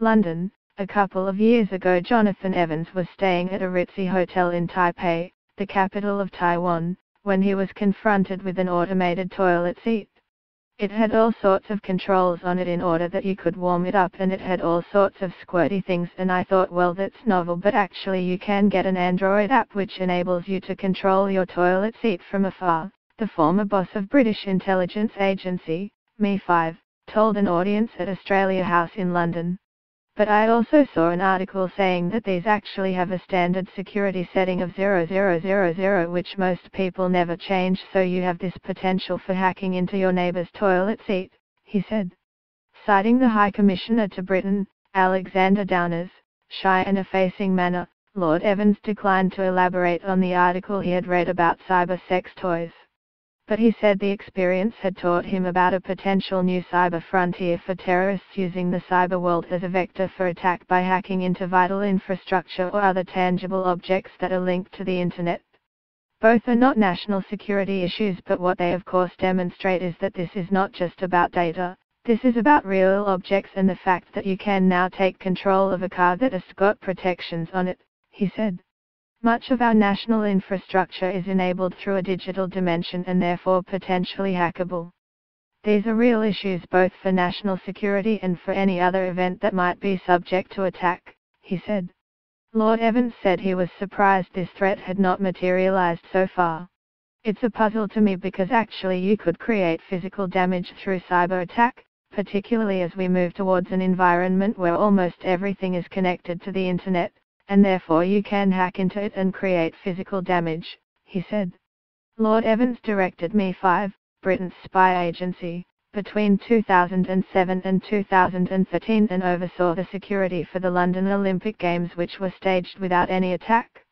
London. A couple of years ago, Jonathan Evans was staying at a ritzy hotel in Taipei, the capital of Taiwan, when he was confronted with an automated toilet seat. It had all sorts of controls on it in order that you could warm it up, and it had all sorts of squirty things, and I thought, well, that's novel, but actually you can get an Android app which enables you to control your toilet seat from afar, the former boss of British intelligence agency, MI5, told an audience at Australia House in London. But I also saw an article saying that these actually have a standard security setting of 0000, which most people never change, so you have this potential for hacking into your neighbour's toilet seat, he said. Citing the High Commissioner to Britain, Alexander Downer's shy and effacing manner, Lord Evans declined to elaborate on the article he had read about cyber sex toys. But he said the experience had taught him about a potential new cyber frontier for terrorists using the cyber world as a vector for attack by hacking into vital infrastructure or other tangible objects that are linked to the Internet. Both are not national security issues, but what they of course demonstrate is that this is not just about data, this is about real objects and the fact that you can now take control of a car that has got protections on it, he said. Much of our national infrastructure is enabled through a digital dimension and therefore potentially hackable. These are real issues both for national security and for any other event that might be subject to attack, he said. Lord Evans said he was surprised this threat had not materialized so far. It's a puzzle to me because actually you could create physical damage through cyber attack, particularly as we move towards an environment where almost everything is connected to the Internet, and therefore you can hack into it and create physical damage, he said. Lord Evans directed MI5, Britain's spy agency, between 2007 and 2013 and oversaw the security for the London Olympic Games, which were staged without any attack.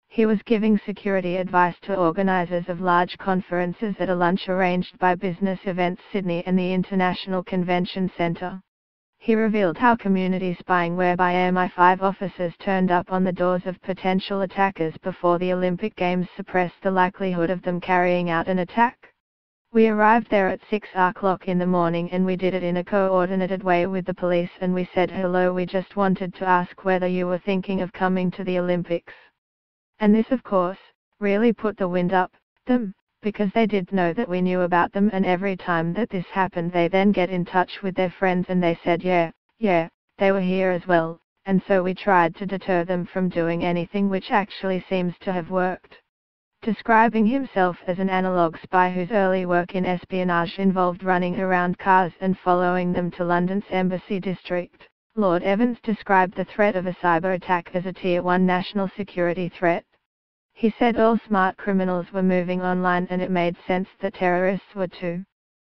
He was giving security advice to organisers of large conferences at a lunch arranged by Business Events Sydney and the International Convention Centre. He revealed how community spying, whereby MI5 officers turned up on the doors of potential attackers before the Olympic Games, suppressed the likelihood of them carrying out an attack. We arrived there at 6 o'clock in the morning and we did it in a coordinated way with the police, and we said hello, we just wanted to ask whether you were thinking of coming to the Olympics. And this of course, really put the wind up them, because they did know that we knew about them, and every time that this happened they then get in touch with their friends and they said yeah, they were here as well, and so we tried to deter them from doing anything, which actually seems to have worked. Describing himself as an analog spy whose early work in espionage involved running around cars and following them to London's Embassy District, Lord Evans described the threat of a cyber attack as a Tier 1 national security threat. He said all smart criminals were moving online and it made sense that terrorists were too.